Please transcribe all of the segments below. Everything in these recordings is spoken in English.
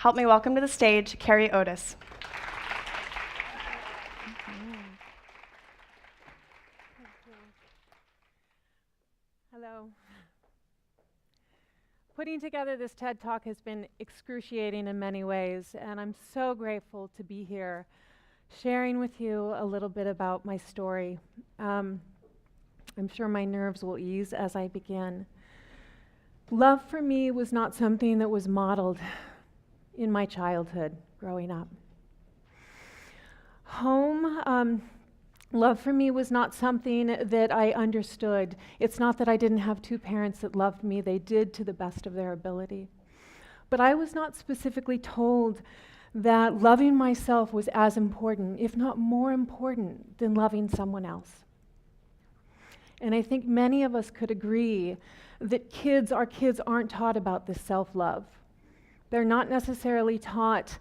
help me welcome to the stage Carre Otis. Hello. Putting together this TED Talk has been excruciating in many ways, and I'm so grateful to be here sharing with you a little bit about my story. I'm sure my nerves will ease as I begin. Love for me was not something that was modeled in my childhood growing up. Love for me was not something that I understood. It's not that I didn't have two parents that loved me. They did to the best of their ability. But I was not specifically told that loving myself was as important, if not more important, than loving someone else. And I think many of us could agree that our kids aren't taught about this self-love. They're not necessarily taught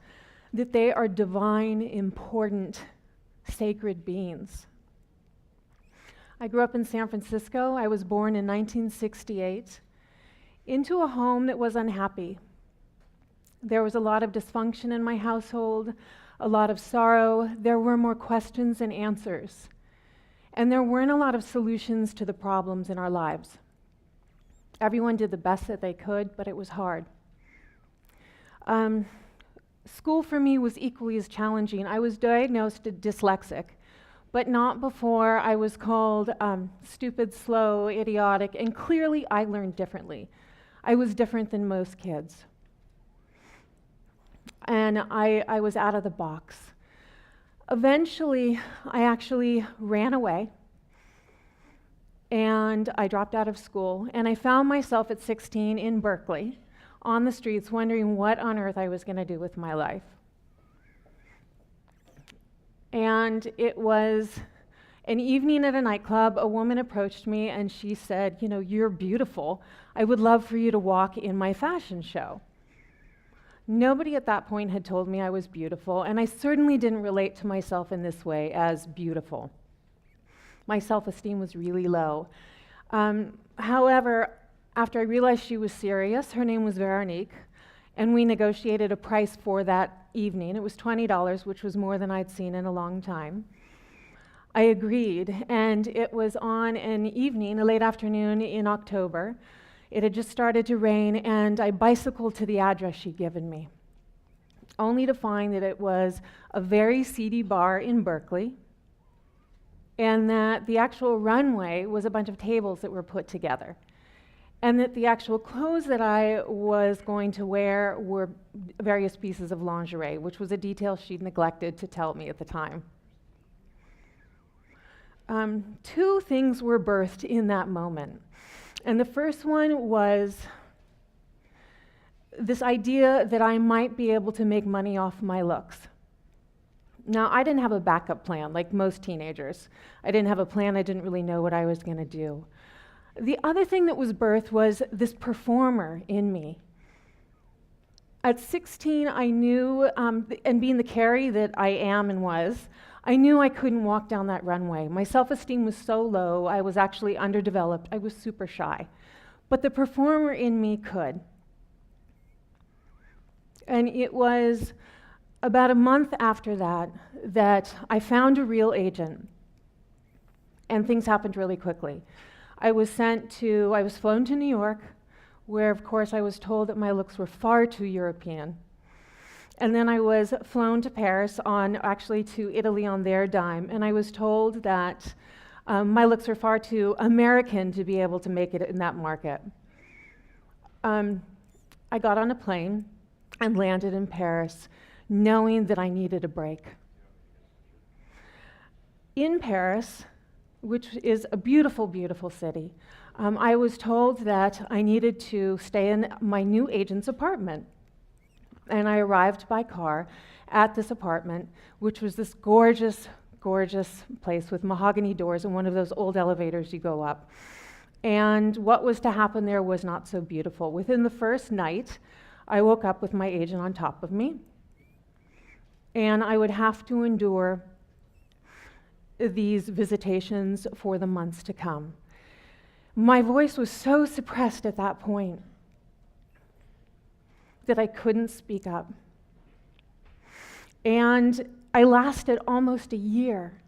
that they are divine, important, sacred beings. I grew up in San Francisco. I was born in 1968 into a home that was unhappy. There was a lot of dysfunction in my household, a lot of sorrow. There were more questions than answers. And there weren't a lot of solutions to the problems in our lives. Everyone did the best that they could, but it was hard. School for me was equally as challenging. I was diagnosed dyslexic, but not before I was called stupid, slow, idiotic, and clearly I learned differently. I was different than most kids. And I was out of the box. Eventually, I actually ran away, and I dropped out of school, and I found myself at 16 in Berkeley, on the streets, wondering what on earth I was going to do with my life. And it was an evening at a nightclub. A woman approached me and she said, "You know, you're beautiful. I would love for you to walk in my fashion show." Nobody at that point had told me I was beautiful, and I certainly didn't relate to myself in this way as beautiful. My self-esteem was really low. However, after I realized she was serious, her name was Veronique, and we negotiated a price for that evening. It was $20, which was more than I'd seen in a long time. I agreed, and it was on an evening, a late afternoon in October. It had just started to rain, and I bicycled to the address she'd given me, only to find that it was a very seedy bar in Berkeley, and that the actual runway was a bunch of tables that were put together. And that the actual clothes that I was going to wear were various pieces of lingerie, which was a detail she'd neglected to tell me at the time. Two things were birthed in that moment. And the first one was this idea that I might be able to make money off my looks. Now, I didn't have a backup plan like most teenagers. I didn't have a plan. I didn't really know what I was going to do. The other thing that was birthed was this performer in me. At 16, I knew, and being the Carrie that I am and was, I knew I couldn't walk down that runway. My self-esteem was so low, I was actually underdeveloped. I was super shy. But the performer in me could. And it was about a month after that I found a real agent. And things happened really quickly. I was flown to New York, where of course I was told that my looks were far too European. And then I was flown to Paris to Italy on their dime, and I was told that my looks were far too American to be able to make it in that market. I got on a plane and landed in Paris, knowing that I needed a break. In Paris, which is a beautiful, beautiful city, I was told that I needed to stay in my new agent's apartment. And I arrived by car at this apartment, which was this gorgeous, gorgeous place with mahogany doors and one of those old elevators you go up. And what was to happen there was not so beautiful. Within the first night, I woke up with my agent on top of me, and I would have to endure these visitations for the months to come. My voice was so suppressed at that point that I couldn't speak up. And I lasted almost a year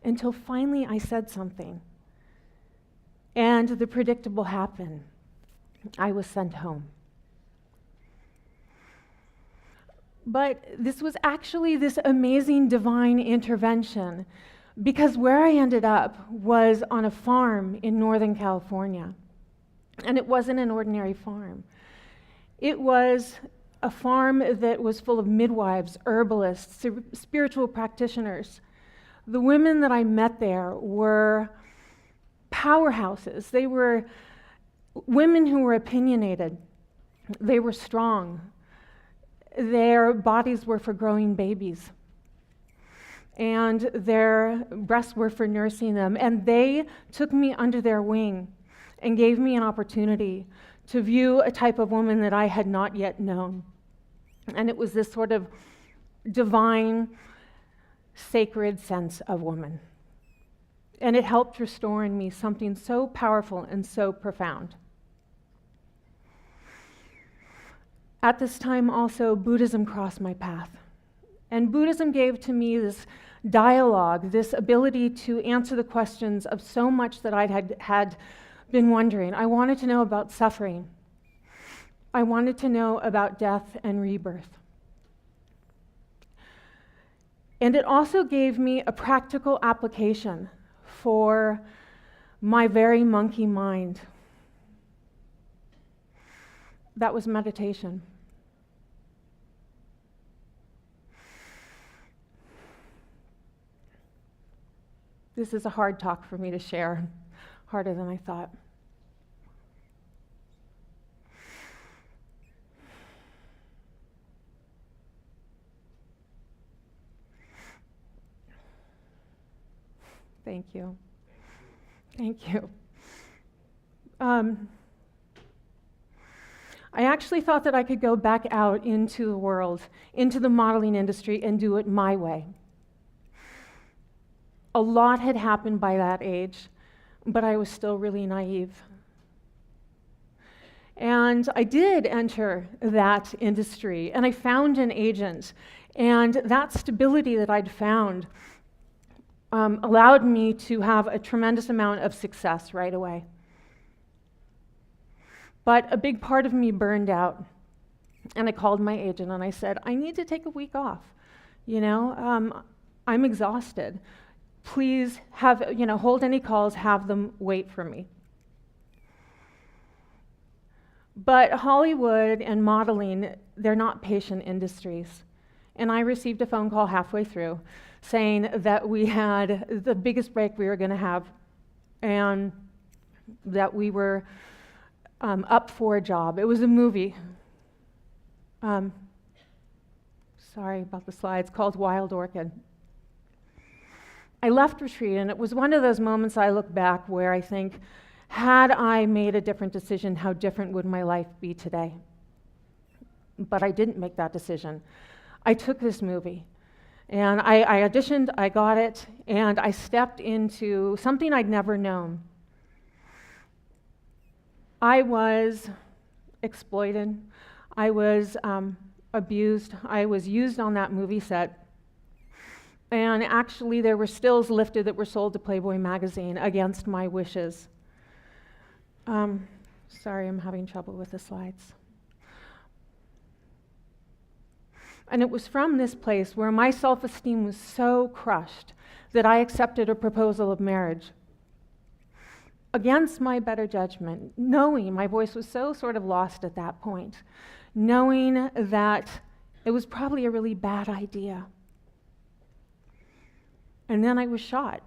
until finally I said something. And the predictable happened. I was sent home. But this was actually this amazing divine intervention, because where I ended up was on a farm in Northern California. And it wasn't an ordinary farm. It was a farm that was full of midwives, herbalists, spiritual practitioners. The women that I met there were powerhouses. They were women who were opinionated. They were strong. Their bodies were for growing babies. And their breasts were for nursing them. And they took me under their wing and gave me an opportunity to view a type of woman that I had not yet known. And it was this sort of divine, sacred sense of woman. And it helped restore in me something so powerful and so profound. At this time also, Buddhism crossed my path. And Buddhism gave to me this dialogue, this ability to answer the questions of so much that I had been wondering. I wanted to know about suffering. I wanted to know about death and rebirth. And it also gave me a practical application for my very monkey mind. That was meditation. This is a hard talk for me to share, harder than I thought. Thank you. Thank you. I actually thought that I could go back out into the world, into the modeling industry, and do it my way. A lot had happened by that age, but I was still really naive. And I did enter that industry, and I found an agent, and that stability that I'd found allowed me to have a tremendous amount of success right away. But a big part of me burned out, and I called my agent and I said, I need to take a week off. I'm exhausted. Please hold any calls, have them wait for me. But Hollywood and modeling, they're not patient industries. And I received a phone call halfway through saying that we had the biggest break we were going to have, and that we were up for a job. It was a movie. Sorry about the slides, called Wild Orchid. I left retreat, and it was one of those moments I look back where I think, had I made a different decision, how different would my life be today? But I didn't make that decision. I took this movie, and I auditioned, I got it, and I stepped into something I'd never known. I was exploited, I was abused, I was used on that movie set. And actually, there were stills lifted that were sold to Playboy magazine against my wishes. Sorry, I'm having trouble with the slides. And it was from this place where my self-esteem was so crushed that I accepted a proposal of marriage against my better judgment, knowing my voice was so sort of lost at that point, knowing that it was probably a really bad idea. And then I was shot.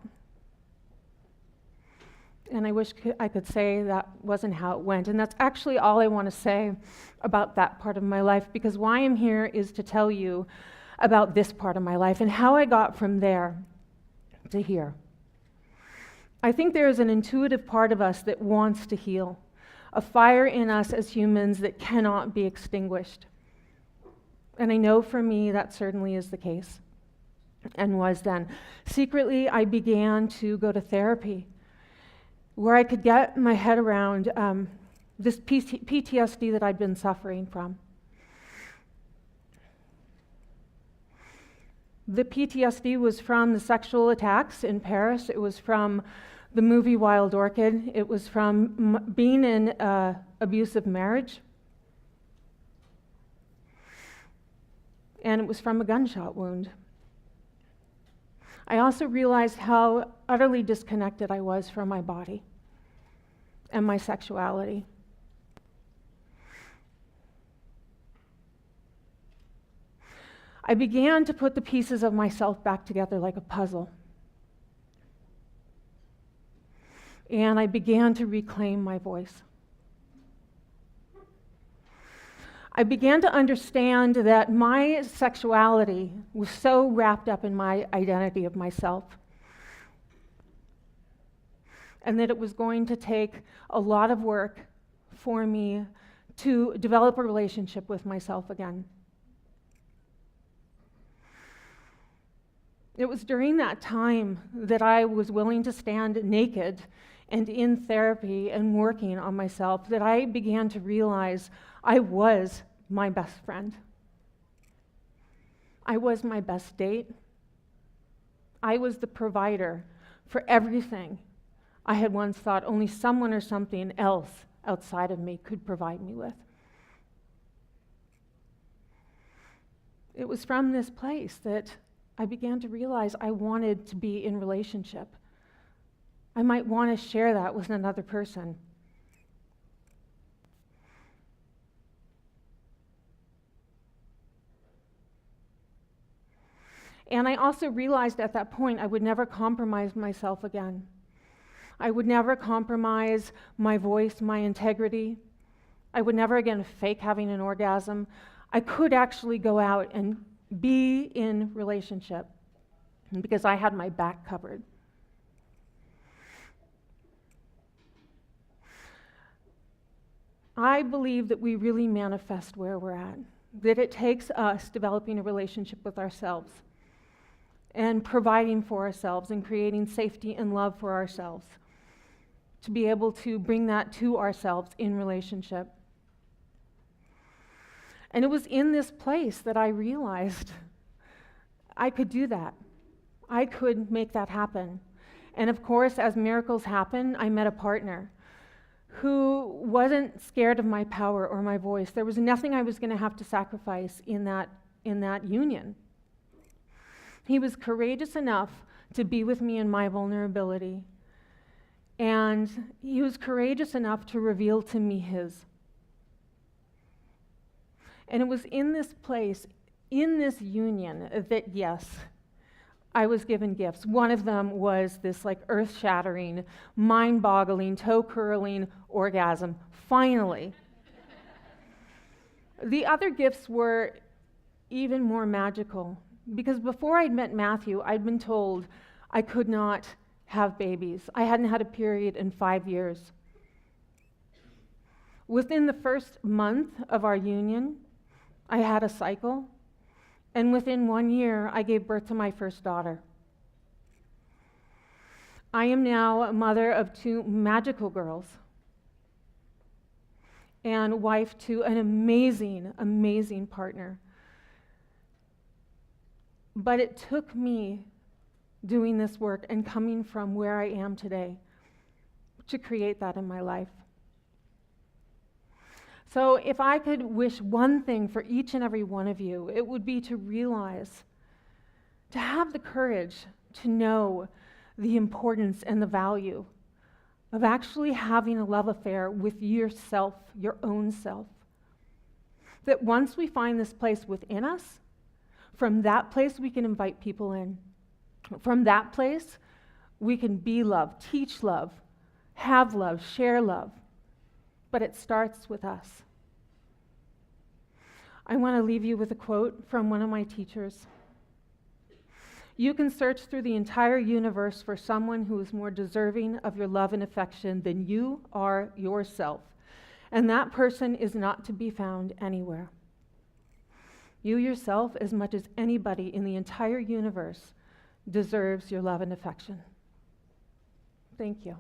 And I wish I could say that wasn't how it went. And that's actually all I want to say about that part of my life, because why I'm here is to tell you about this part of my life and how I got from there to here. I think there is an intuitive part of us that wants to heal, a fire in us as humans that cannot be extinguished. And I know for me that certainly is the case. And was then. Secretly, I began to go to therapy, where I could get my head around this PTSD that I'd been suffering from. The PTSD was from the sexual attacks in Paris. It was from the movie Wild Orchid. It was from being in an abusive marriage. And it was from a gunshot wound. I also realized how utterly disconnected I was from my body and my sexuality. I began to put the pieces of myself back together like a puzzle. And I began to reclaim my voice. I began to understand that my sexuality was so wrapped up in my identity of myself, and that it was going to take a lot of work for me to develop a relationship with myself again. It was during that time that I was willing to stand naked and in therapy and working on myself that I began to realize I was my best friend. I was my best date. I was the provider for everything I had once thought only someone or something else outside of me could provide me with. It was from this place that I began to realize I wanted to be in relationship. I might want to share that with another person. And I also realized at that point I would never compromise myself again. I would never compromise my voice, my integrity. I would never again fake having an orgasm. I could actually go out and be in relationship because I had my back covered. I believe that we really manifest where we're at, that it takes us developing a relationship with ourselves and providing for ourselves and creating safety and love for ourselves to be able to bring that to ourselves in relationship. And it was in this place that I realized I could do that. I could make that happen. And of course, as miracles happen, I met a partner who wasn't scared of my power or my voice. There was nothing I was going to have to sacrifice in that union. He was courageous enough to be with me in my vulnerability. And he was courageous enough to reveal to me his. And it was in this place, in this union, that yes, I was given gifts. One of them was this like earth-shattering, mind-boggling, toe-curling orgasm, finally. The other gifts were even more magical, because before I'd met Matthew, I'd been told I could not have babies. I hadn't had a period in 5 years. Within the first month of our union, I had a cycle, and within 1 year, I gave birth to my first daughter. I am now a mother of 2 magical girls and wife to an amazing, amazing partner. But it took me doing this work and coming from where I am today to create that in my life. So if I could wish one thing for each and every one of you, it would be to realize, to have the courage to know the importance and the value of actually having a love affair with yourself, your own self. That once we find this place within us, from that place we can invite people in. From that place, we can be love, teach love, have love, share love. But it starts with us. I want to leave you with a quote from one of my teachers. You can search through the entire universe for someone who is more deserving of your love and affection than you are yourself, and that person is not to be found anywhere. You yourself, as much as anybody in the entire universe, deserves your love and affection. Thank you.